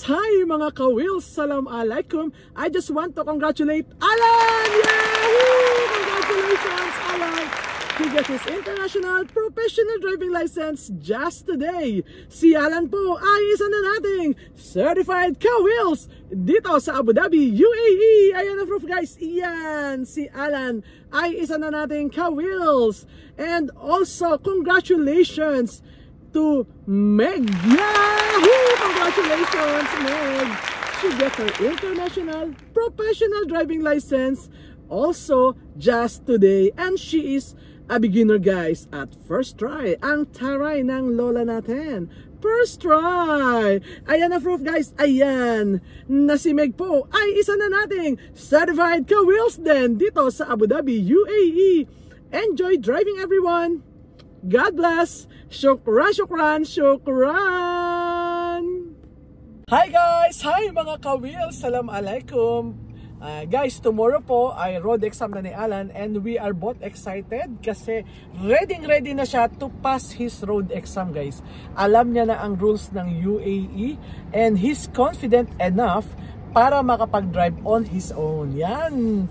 Hi mga ka-wheels, salam alaikum. I just want to congratulate Alan! Yahoo! Congratulations Alan! He got his international professional driving license just today. Si Alan po ay isa na nating certified ka-wheels dito sa Abu Dhabi, UAE. Ayan na proof guys, iyan. Si Alan ay isa na nating ka-wheels. And also, congratulations to Meg. Yahoo! Congratulations, Meg. She got her international professional driving license also just today. And she is a beginner guys at first try. Ang taray ng lola natin. First try. Ayan na proof guys. Ayan. Na si Meg po ay isa na nating certified ka-wheels din dito sa Abu Dhabi, UAE. Enjoy driving everyone. God bless. Shukran, shukran, shukran. Hi guys! Hi mga ka-wheels! Salam alaikum! Guys, tomorrow po ay road exam na ni Alan and we are both excited kasi ready na siya to pass his road exam guys. Alam niya na ang rules ng UAE and he's confident enough para makapag-drive on his own. Yan.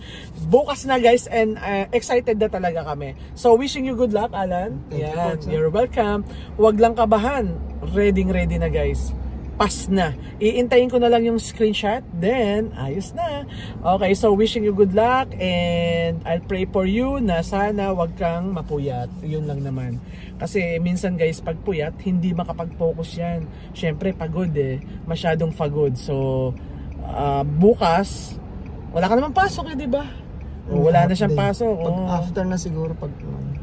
Bukas na guys and excited na talaga kami. So wishing you good luck Alan. Yan. You're welcome. Huwag lang kabahan. Ready na guys. Pass na. Iintayin ko na lang yung screenshot. Then, ayos na. Okay, so wishing you good luck and I'll pray for you na sana wag kang mapuyat. Yun lang naman. Kasi minsan guys, pag puyat, hindi makapag-focus yan. Syempre, pagod eh. Masyadong pagod. So, bukas, wala ka naman pasok eh, di ba? Wala na siyang pasok. Pag after na siguro pag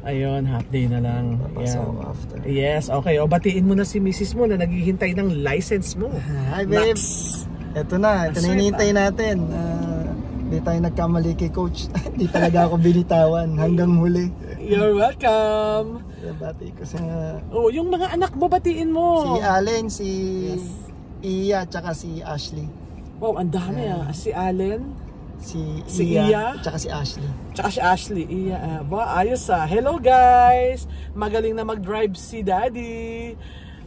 ayun, half day na lang. Papasok after. Yes, okay. O batiin mo na si misis mo na naghihintay ng license mo. Hi babe. Ito na hinihintay natin. Di tayo nagkamali kay coach. Di talaga ako binitawan hanggang huli. You're welcome. Bati ko sa yung mga anak mo batiin mo. Si Allen, si Iya, tsaka si Ashley. Wow, ang dami si Allen, si Iya, tsaka si Ashley. Tsaka si Ashley, Iya. Ayos Hello guys! Magaling na mag-drive si Daddy.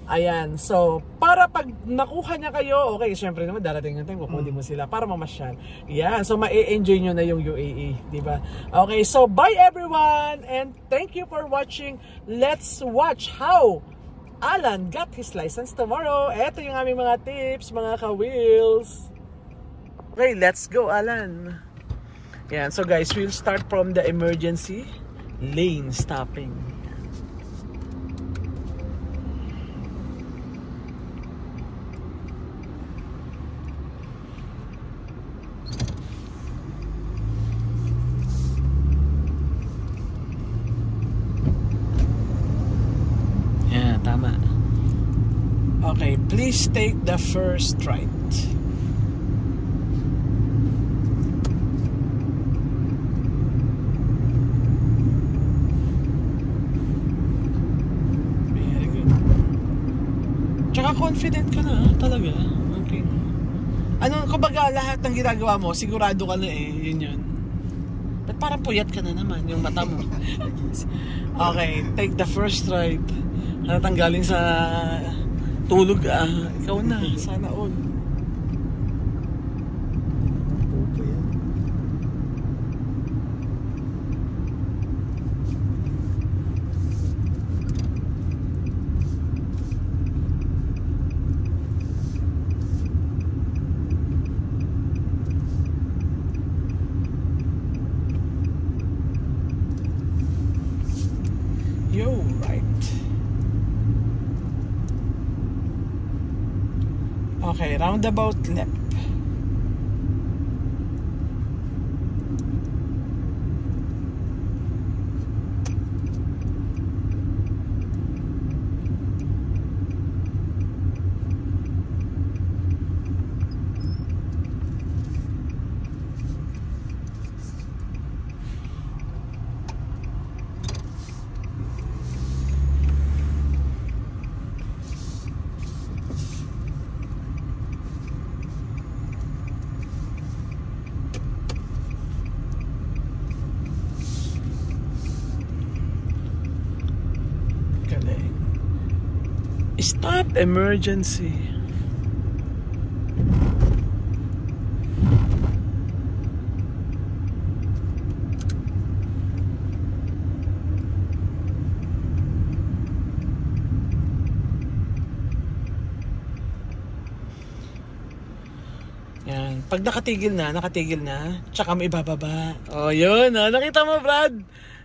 Ayan, so para pag nakuha niya kayo, okay, syempre naman darating yung time, kukunin mo sila para mamasyal. Yan, so ma-enjoy nyo na yung UAE, di ba? Okay, so bye everyone and thank you for watching. Let's watch how Alan got his license tomorrow. Ito yung aming mga tips, mga ka-wheels. Okay, let's go Alan. Yan, so guys, we'll start from the emergency lane stopping. Yeah, tama. Okay, please take the first right. Confident ka na talaga. Okay. Kumbaga lahat ng ginagawa mo, sigurado ka na yun. But parang puyat ka na naman yung mata mo. Okay, take the first right. Tanggaling sa tulog ikaw na, sana all. Okay, roundabout left. Stop emergency. Yan. Pag nakatigil na, tsaka may ibababa. Oh, yun. Nakita mo, Brad?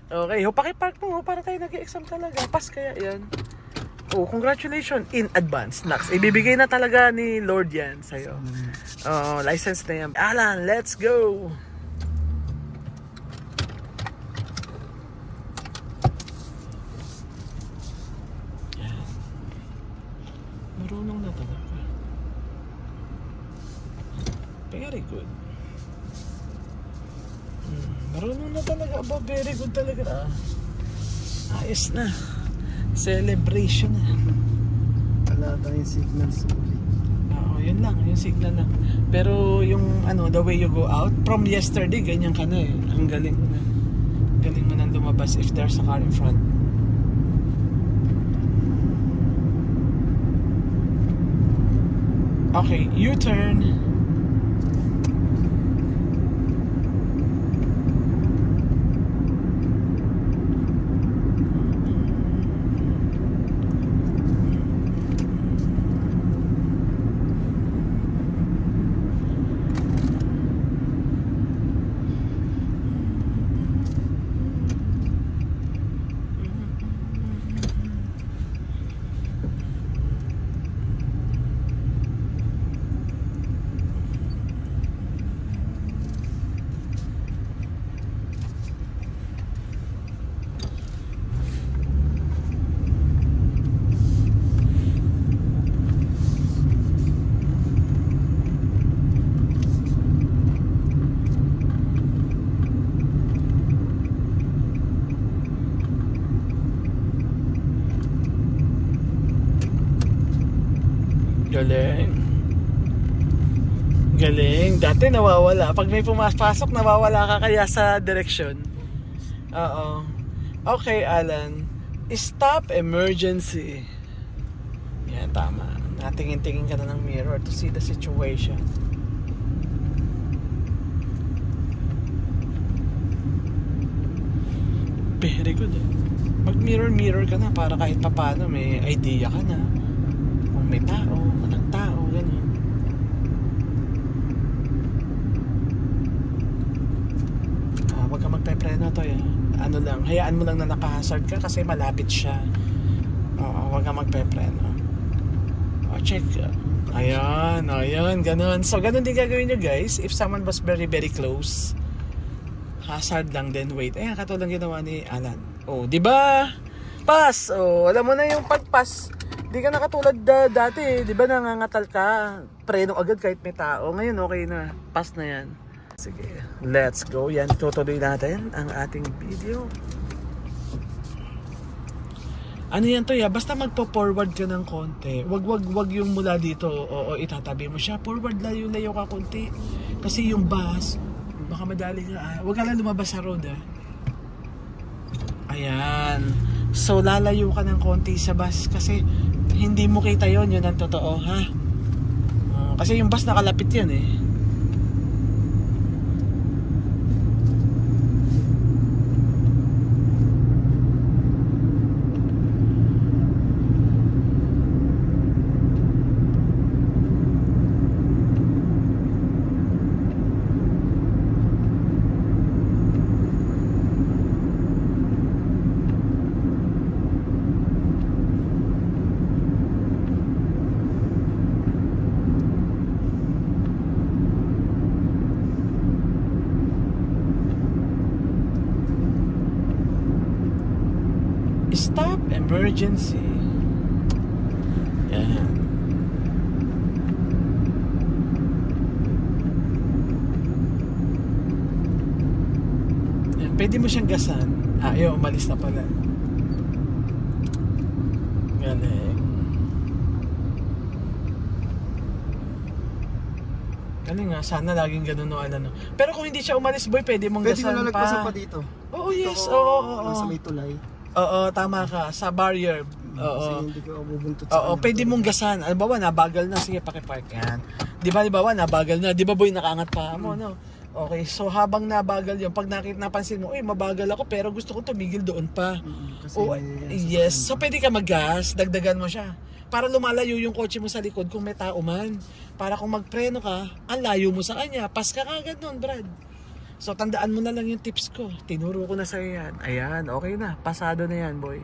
Okay. Pakipark mo para tayo nag-exam talaga. Pass kaya yan. Oh, congratulations in advance. Next, ibibigay na talaga ni Lord yan sa'yo. Oh, license na yan. Alan, let's go! Yan. Marunong na talaga. Very good. Marunong na talaga. Aba, very good talaga. Ayos na. Celebration na. Wala tayong signal sorry. Oo, yun lang. Yung signal lang. Pero yung the way you go out, from yesterday, ganyan ka na eh. Ang galing mo na. Galing mo nang lumabas if there's a car in front. Okay, U-turn. Galing. Galing. Dati nawawala. Pag may pumapasok, nawawala ka kaya sa direksyon. Oo. Okay, Alan. Stop emergency. Yan, tama. Natingin-tingin ka na ng mirror to see the situation. Very good. Mag-mirror ka na para kahit papano may idea ka na. Kung may tao, walang tao, gano'n. Huwag ka magpe-preno to yan. Ano lang, hayaan mo lang na nakahazard ka kasi malapit siya. Huwag ka magpe-preno. Check. Ayan, gano'n. So, gano'n din gagawin nyo guys. If someone was very very close, hazard lang then wait. Ayan, katulad ginawa ni Alan. Oh, di ba? Pass. Oh, alam mo na yung pag-pass. Di ka nakatulad dati, di ba nangangatal ka, preno agad kahit may tao. Ngayon okay na, pass na yan. Sige, let's go. Yan, tutuloy natin ang ating video. Ano yan to ya, basta magpo-forward ka ng konti. Wag yung mula dito, o itatabi mo siya. Forward layo ka konti. Kasi yung bus, baka madali ka. Wag ka lang lumabas sa road Ayan. So lalayo ka ng konti sa bus kasi hindi mo kita yun ang totoo ha. Kasi yung bus nakalapit yan Stop emergency. Yan. Yan. Pwede mo siyang gasan. Ayaw, umalis na pala. Galing. Galing nga, sana laging ganun no. Pero kung hindi siya umalis boy, pwede mong gasan pa. Pwede mo nagpasa pa dito. Oo, yes. Oo. Sa may tulay. Oo, tama ka. Sa barrier. Oo. Kasi hindi ko bubuntot sa Oo, pwede mong gasan. Halimbawa, nabagal na. Sige, pakipark yan. Di ba, nabagal na. Di ba, boy, nakaangat pa mo, no? Okay, so habang nabagal yun, pag napansin mo, mabagal ako, pero gusto ko tumigil doon pa. Kasi yes. So, pwede ka mag-gas. Dagdagan mo siya. Para lumalayo yung kotse mo sa likod kung may tao man. para kung magpreno ka, ang layo mo sa kanya, pas ka agad nun, Brad. So tandaan mo na lang yung tips ko. Tinuro ko na sa'yo yan. Ayan, okay na. Pasado na yan, boy.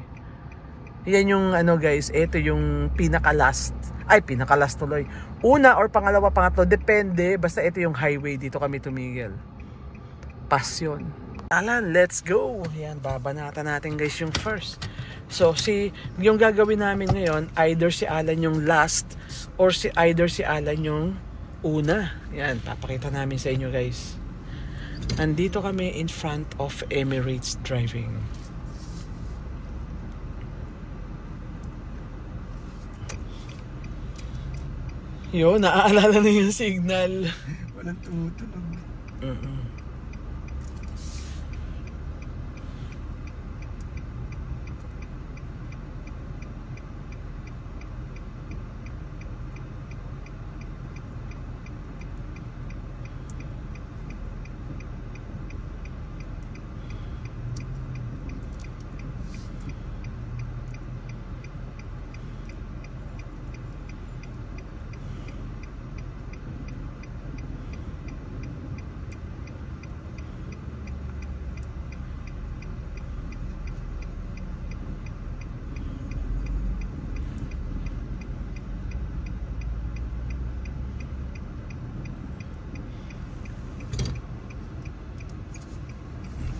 Yan yung ano guys, ito yung pinaka-last. Ay, pinaka-last tuloy. Una or pangalawa, pangatlo, depende. Basta ito yung highway, dito kami tumigil. Pass yun. Alan, let's go. Ayan, babanatan natin guys yung first. So, yung gagawin namin ngayon, either si Alan yung last or either si Alan yung una. Ayan, papakita namin sa inyo guys. Andito kami in front of Emirates Driving. Yo, naaalala na yung signal. Walang tumutunog.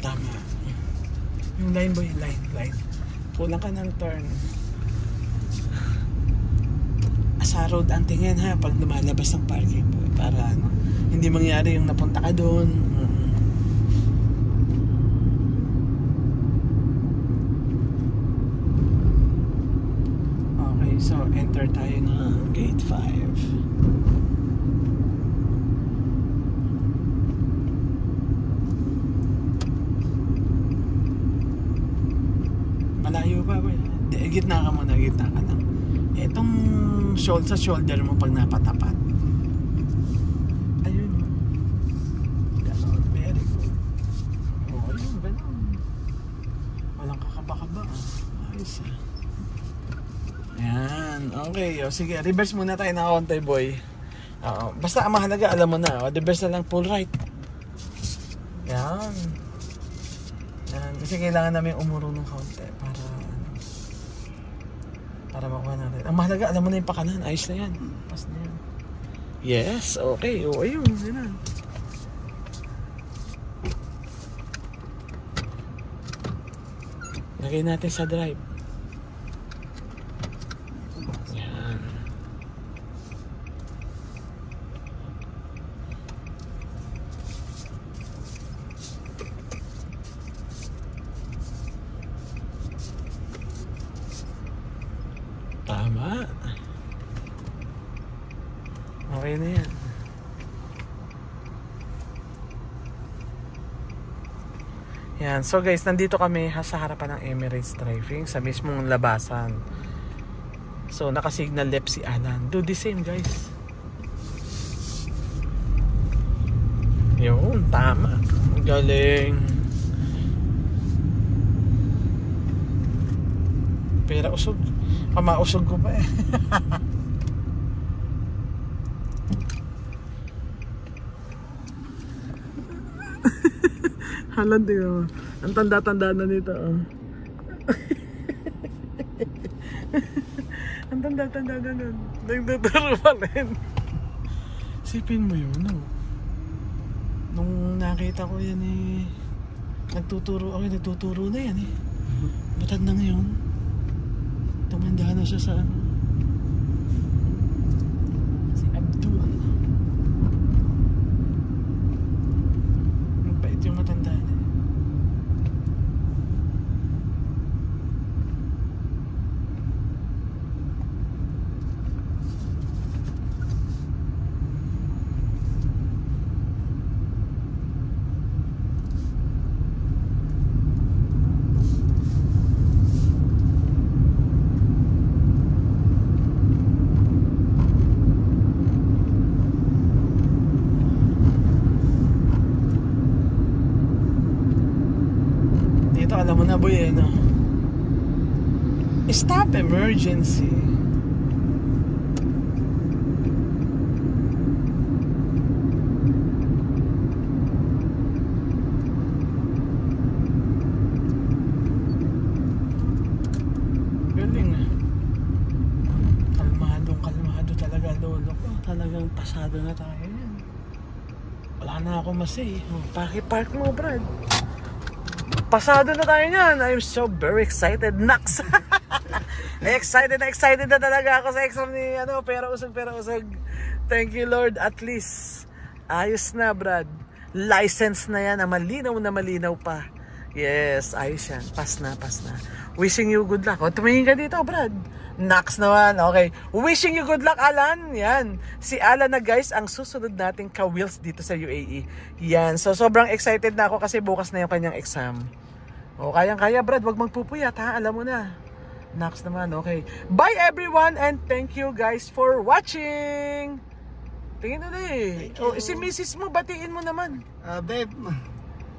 Tama. Yung line boy, line. Kulang ka ng turn. Sa road ang tingin ha, pag lumalabas ng parking boy. Para ano, hindi mangyari yung napunta ka doon. Okay, so enter tayo ng gate 5. Malayo pa ba? Gitna ka muna, gitna ka lang. Itong sa shoulder mo pag napatapat. Ayun. Ganon, very good. Oh, ayun, ganon. Walang kakaba-kaba. Ayos ah. Ayan, okay. O, sige, reverse muna tayo na konti boy. Basta ang mahalaga, alam mo na. Reverse na lang, pull right. Yan. Kasi kailangan namin umurong ng konti para makuha natin. Ang mahalaga, alam mo na yung pakanan. Ayos na yan. Pas na yan. Yes, okay. O, ayun. Yun na. Lagay natin sa drive. Yan. Tama. Okay na yan. Yan. So guys, nandito kami sa harapan ng Emirates Driving sa mismong labasan. So naka-signal left si Alan. Do the same guys. Yun, tama. Galing. Pero usog. Mausog ko pa eh. Halan din oh. Ang tanda-tanda na nito oh. Ang tanda-tanda na nun. Nagtuturo pa rin. Sipin mo yun no? Nung nakita ko yan eh, nagtuturo na yan eh. Matad na ngayon. Tumanda na siya sa ano. Si Abdul. Mabait yung matanda na. Alam mo na boy eh no? Stop emergency. Wala na ako masay. Paki-park mo, Brad. Pasado na tayo niyan. I'm so very excited. Naks! excited na talaga ako sa exam ni pera usog. Thank you, Lord. At least, ayos na, Brad. License na yan. Na malinaw pa. Yes, ayos yan. Pass na. Wishing you good luck. O, tumingin ka dito, Brad. Naks naman. Okay. Wishing you good luck, Alan. Yan. Si Alan na, guys, ang susunod nating ka-wheels dito sa UAE. Yan. So, sobrang excited na ako kasi bukas na yung kanyang exam. O, kayang-kaya, Brad. Wag magpupuyat, ha? Alam mo na. Naks naman. Okay. Bye, everyone. And thank you, guys, for watching. Tingin ulit. O, si Mrs. mo, batiin mo naman. Babe,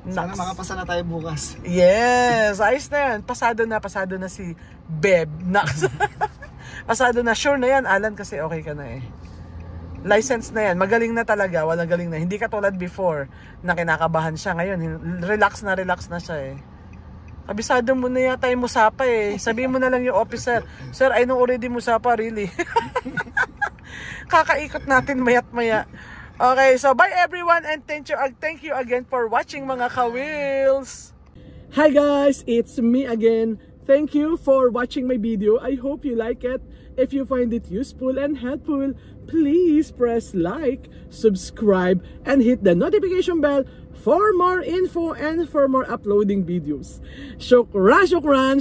sana makapasa na tayo bukas. Yes, ayos na yan. Pasado na si Beb. Pasado na. Sure na yan, Alan, kasi okay ka na eh. License na yan. Magaling na talaga. Walang galing na. Hindi katulad before na kinakabahan siya. Ngayon, relax na siya eh. Kabisado mo na yata yung musapa eh. Sabihin mo na lang yung officer, Sir, I know already musapa, really. Kakaikot natin mayat maya. Okay, so bye everyone and thank you again for watching, mga ka-wheels. Hi guys, it's me again. Thank you for watching my video. I hope you like it. If you find it useful and helpful, please press like, subscribe, and hit the notification bell for more info and for more uploading videos. Shukran!